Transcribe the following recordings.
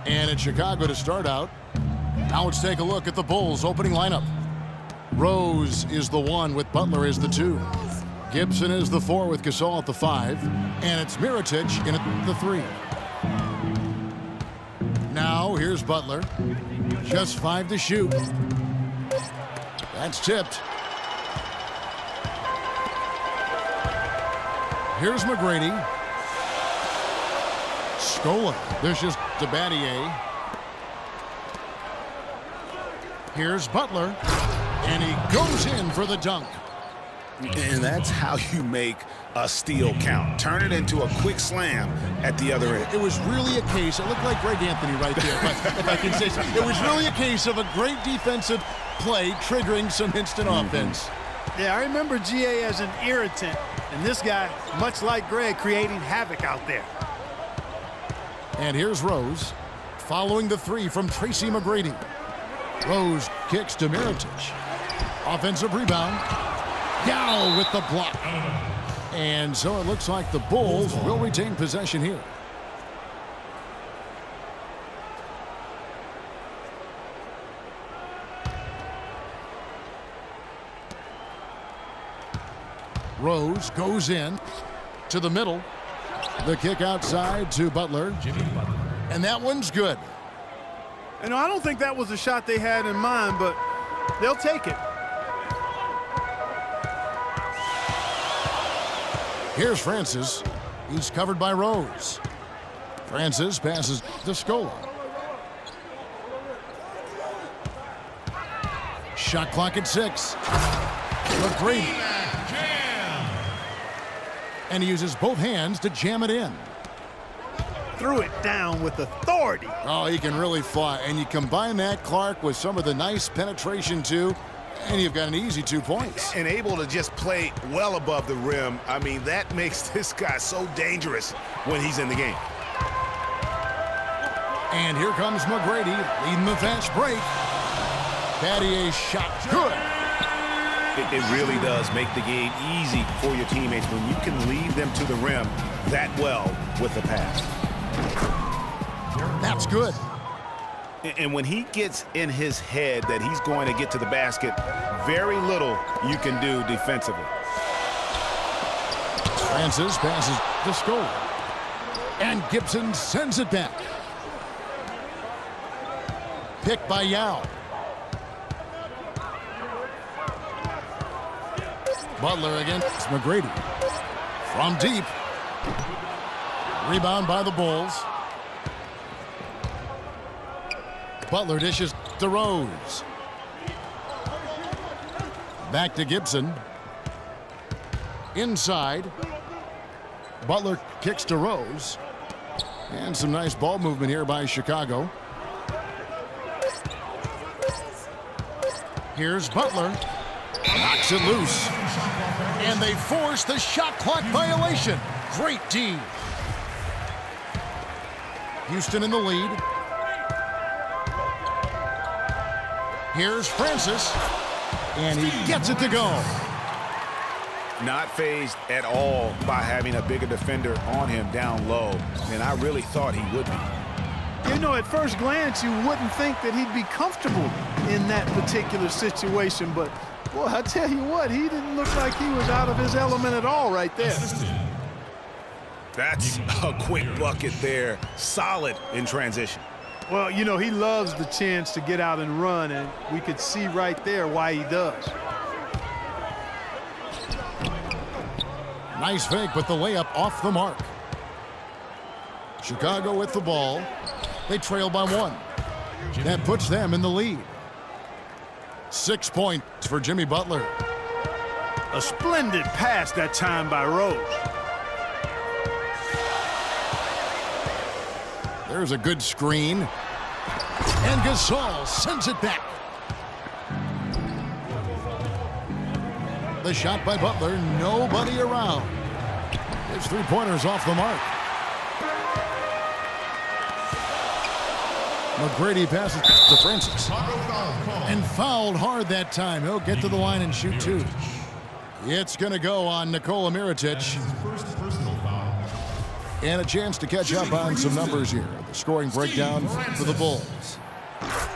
And it's Chicago to start out. Now let's take a look at the Bulls' opening lineup. Rose is the 1 with Butler as the 2. Gibson is the 4 with Gasol at the 5. And it's Mirotic in at the 3. Now here's Butler. Just 5 to shoot. That's tipped. Here's McGrady. Scola. There's just Dabadier. Here's Butler. And he goes in for the dunk. And that's how you make a steal count. Turn it into a quick slam at the other end. It was really a case, it looked like Greg Anthony right there, but if I can say so, it was really a case of a great defensive play triggering some instant offense. Yeah, I remember GA as an irritant, and this guy, much like Greg, creating havoc out there. And here's Rose, following the 3 from Tracy McGrady. Rose kicks to Mirotic. Offensive rebound. Yao with the block. And so it looks like the Bulls will retain possession here. Rose goes in to the middle. The kick outside to Butler. And that one's good. You know, I don't think that was a shot they had in mind, but they'll take it. Here's Francis. He's covered by Rose. Francis passes to Scola. Shot clock at 6. McGrady. And he uses both hands to jam it in. Threw it down with authority. Oh, he can really fly. And you combine that, Clark, with some of the nice penetration, too, and you've got an easy 2 points. And able to just play well above the rim. I mean, that makes this guy so dangerous when he's in the game. And here comes McGrady leading the fast break. Badier's shot good. It really does make the game easy for your teammates when you can lead them to the rim that well with the pass. That's good. And when he gets in his head that he's going to get to the basket, very little you can do defensively. Francis passes to Scola. And Gibson sends it back. Picked by Yao. Butler against McGrady. From deep. Rebound by the Bulls. Butler dishes to Rose. Back to Gibson. Inside. Butler kicks to Rose. And some nice ball movement here by Chicago. Here's Butler. Knocks it loose. And they force the shot clock violation. Great D. Houston in the lead. Here's Francis. And he gets it to go. Not fazed at all by having a bigger defender on him down low. And I really thought he would be. You know, at first glance, you wouldn't think that he'd be comfortable in that particular situation. But, boy, I tell you what, he didn't look like he was out of his element at all right there. That's a quick bucket there. Solid in transition. Well, you know, he loves the chance to get out and run, and we could see right there why he does. Nice fake, but the layup off the mark. Chicago with the ball. They trail by 1. That puts them in the lead. 6 points for Jimmy Butler. A splendid pass that time by Rose. There's a good screen. And Gasol sends it back. The shot by Butler, nobody around. His 3-pointers off the mark. McGrady passes to Francis. And fouled hard that time. He'll get to the line and shoot 2. It's going to go on Nikola Mirotic. And a chance to catch up on some numbers here. The scoring breakdown for the Bulls.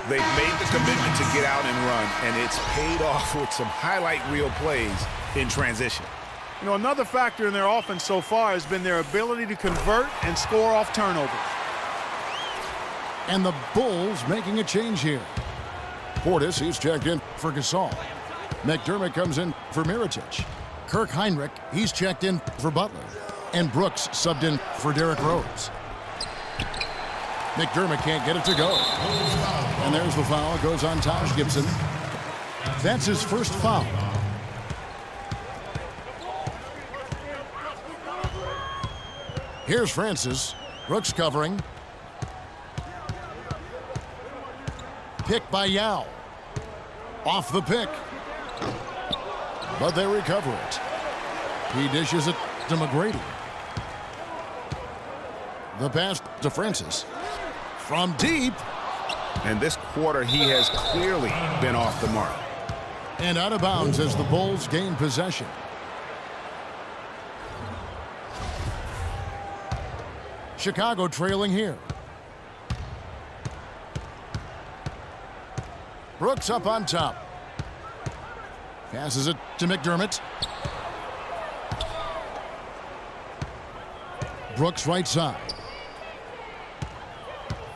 They've made the commitment to get out and run, and it's paid off with some highlight reel plays in transition. You know, another factor in their offense so far has been their ability to convert and score off turnovers. And the Bulls making a change here. Portis, he's checked in for Gasol. McDermott comes in for Mirotic. Kirk Heinrich, he's checked in for Butler. And Brooks subbed in for Derrick Rose. McDermott can't get it to go. And there's the foul. It goes on Taj Gibson. That's his first foul. Here's Francis. Brooks covering. Pick by Yao. Off the pick. But they recover it. He dishes it to McGrady. The pass to Francis. From deep. And this quarter, he has clearly been off the mark. And out of bounds as the Bulls gain possession. Chicago trailing here. Brooks up on top. Passes it to McDermott. Brooks right side.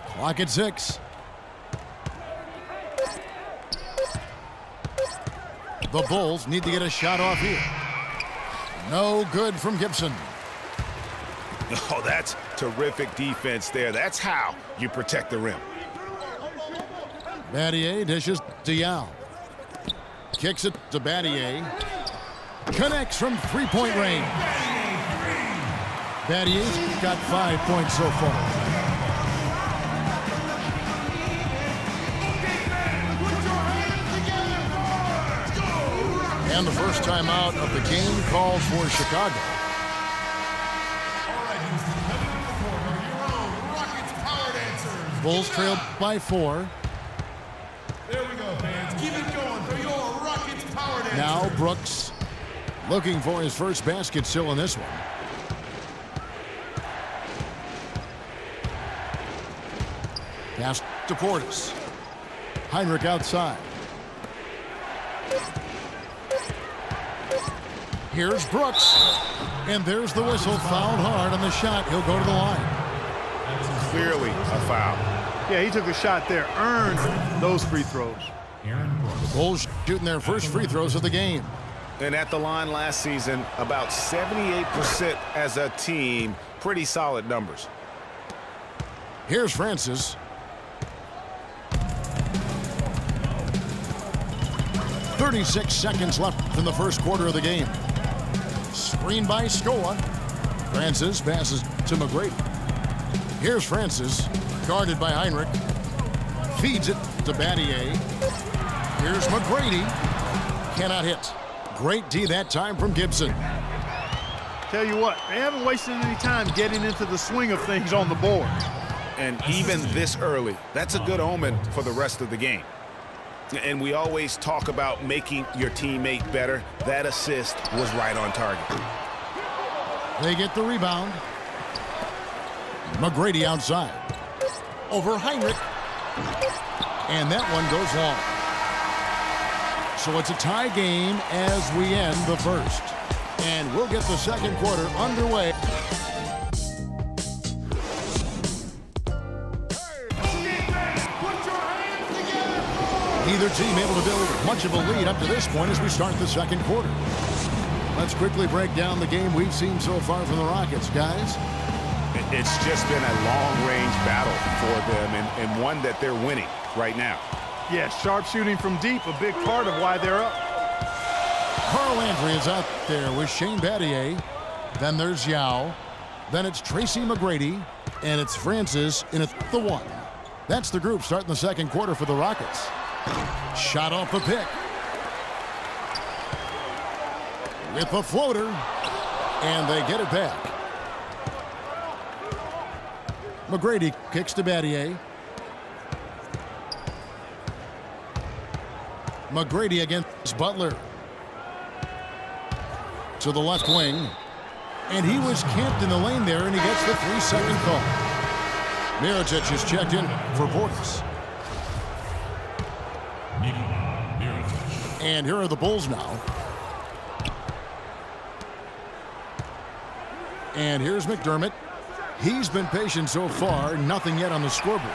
Clock at 6. The Bulls need to get a shot off here. No good from Gibson. Oh, that's terrific defense there. That's how you protect the rim. Battier dishes to Yao. Kicks it to Battier. Connects from three-point range. Battier's got 5 points so far. And the first timeout of the game called for Chicago. Bulls trail by 4. There we go, fans. Keep it going for your Rockets Power Dancers. Now Brooks looking for his first basket still in this one. Pass to Portis. Heinrich outside. Here's Brooks. And there's the whistle. Fouled hard on the shot. He'll go to the line. Clearly a foul. Yeah, he took a shot there, earned those free throws. The Bulls shooting their first free throws of the game. And at the line last season, about 78% as a team. Pretty solid numbers. Here's Francis. 36 seconds left in the first quarter of the game. Screen by Scoa. Francis passes to McGrady. Here's Francis, guarded by Heinrich. Feeds it to Battier. Here's McGrady. Cannot hit. Great D that time from Gibson. Tell you what, they haven't wasted any time getting into the swing of things on the board. And even this early, that's a good omen for the rest of the game. And we always talk about making your teammate better. That assist was right on target. They get the rebound. McGrady outside. Over Heinrich. And that one goes long. So it's a tie game as we end the first. And we'll get the second quarter underway. Neither team able to build much of a lead up to this point as we start the second quarter. Let's quickly break down the game we've seen so far from the Rockets, guys. It's just been a long-range battle for them and one that they're winning right now. Yeah, sharp shooting from deep, a big part of why they're up. Carl Landry is out there with Shane Battier. Then there's Yao. Then it's Tracy McGrady. And it's Francis in at the 1. That's the group starting the second quarter for the Rockets. Shot off the pick. With a floater. And they get it back. McGrady kicks to Battier. McGrady against Butler. To the left wing. And he was camped in the lane there, and he gets the 3-second call. Mirotic is checked in for Portis. And here are the Bulls now. And here's McDermott. He's been patient so far. Nothing yet on the scoreboard.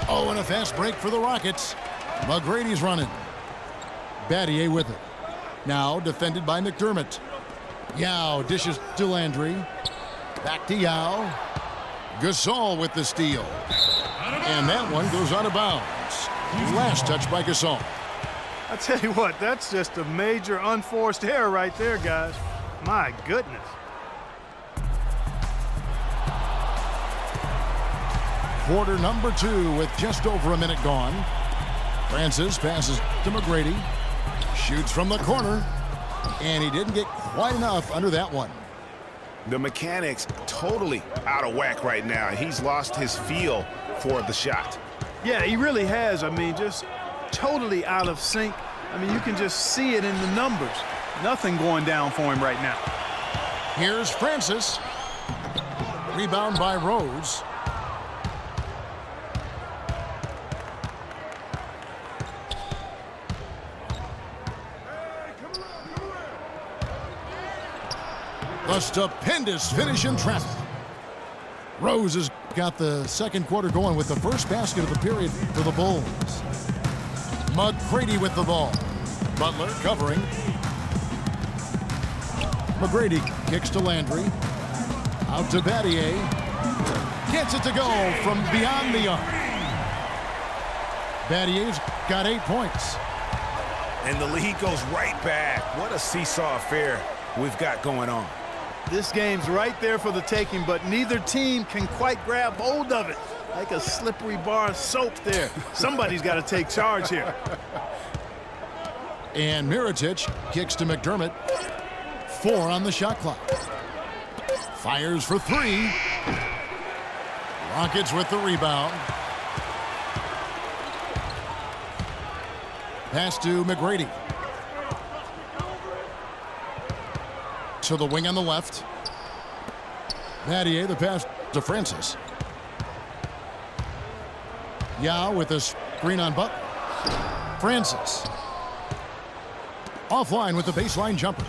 Oh, and a fast break for the Rockets. McGrady's running. Battier with it. Now defended by McDermott. Yao dishes to Landry. Back to Yao. Gasol with the steal. And that one goes out of bounds. Last touch by Gasol. I tell you what, that's just a major unforced error right there, guys. My goodness. Quarter number 2 with just over a minute gone. Francis passes to McGrady. Shoots from the corner. And he didn't get quite enough under that one. The mechanics totally out of whack right now. He's lost his feel for the shot. Yeah, he really has. I mean, just totally out of sync. I mean, you can just see it in the numbers. Nothing going down for him right now. Here's Francis. Rebound by Rose. A stupendous finish in traffic. Rose has got the second quarter going with the first basket of the period for the Bulls. McGrady with the ball. Butler covering. McGrady kicks to Landry. Out to Battier. Gets it to go from beyond the arc. Battier's got 8 points. And the lead goes right back. What a seesaw affair we've got going on. This game's right there for the taking, but neither team can quite grab hold of it. Like a slippery bar of soap there. Somebody's got to take charge here. And Mirotic kicks to McDermott. 4 on the shot clock. Fires for 3. Rockets with the rebound. Pass to McGrady. To the wing on the left. Battier, the pass to Francis. Yao with a screen on Butler. Francis. Offline with the baseline jumper.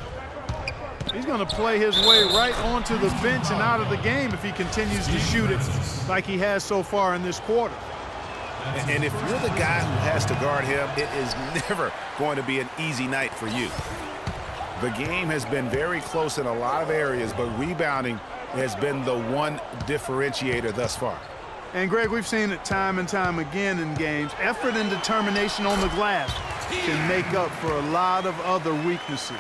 He's going to play his way right onto the bench and out of the game if he continues to shoot it like he has so far in this quarter. And if you're the guy who has to guard him, it is never going to be an easy night for you. The game has been very close in a lot of areas, but rebounding has been the one differentiator thus far. And, Greg, we've seen it time and time again in games. Effort and determination on the glass can make up for a lot of other weaknesses.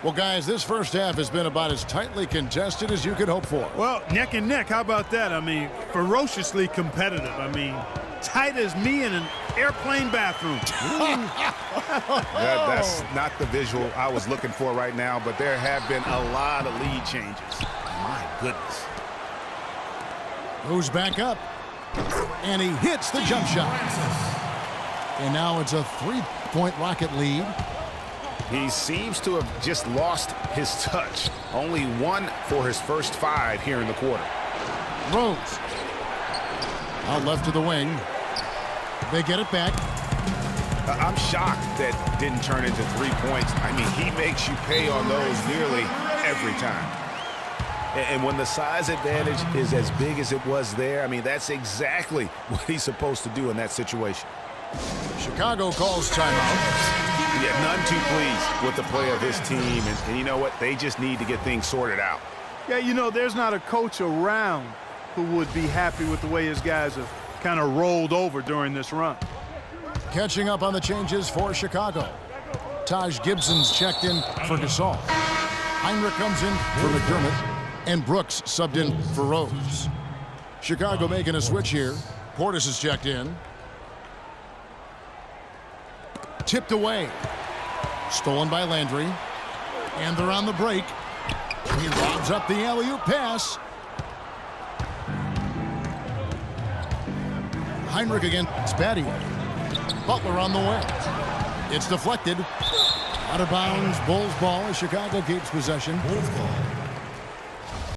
Well, guys, this first half has been about as tightly contested as you could hope for. Well, neck and neck, how about that? I mean, ferociously competitive. I mean, tight as me in an airplane bathroom. That's not the visual I was looking for right now, but there have been a lot of lead changes. My goodness. Goes back up. And he hits the jump shot. And now it's a 3-point Rocket lead. He seems to have just lost his touch. Only 1 for his first 5 here in the quarter. Rose. Out left to the wing. They get it back. I'm shocked that didn't turn into 3 points. I mean, he makes you pay on those nearly every time. And when the size advantage is as big as it was there, I mean, that's exactly what he's supposed to do in that situation. Chicago calls timeout. Yeah, none too pleased with the play of his team. And you know what? They just need to get things sorted out. Yeah, you know, there's not a coach around who would be happy with the way his guys have kind of rolled over during this run. Catching up on the changes for Chicago. Taj Gibson's checked in for Gasol. Heinrich comes in for McDermott. And Brooks subbed in for Rose. Chicago making a switch here. Portis is checked in. Tipped away. Stolen by Landry. And they're on the break. He lobs up the alley-oop pass. Heinrich against Battier. Butler on the way. It's deflected. Out of bounds, Bulls ball as Chicago keeps possession. Bulls ball.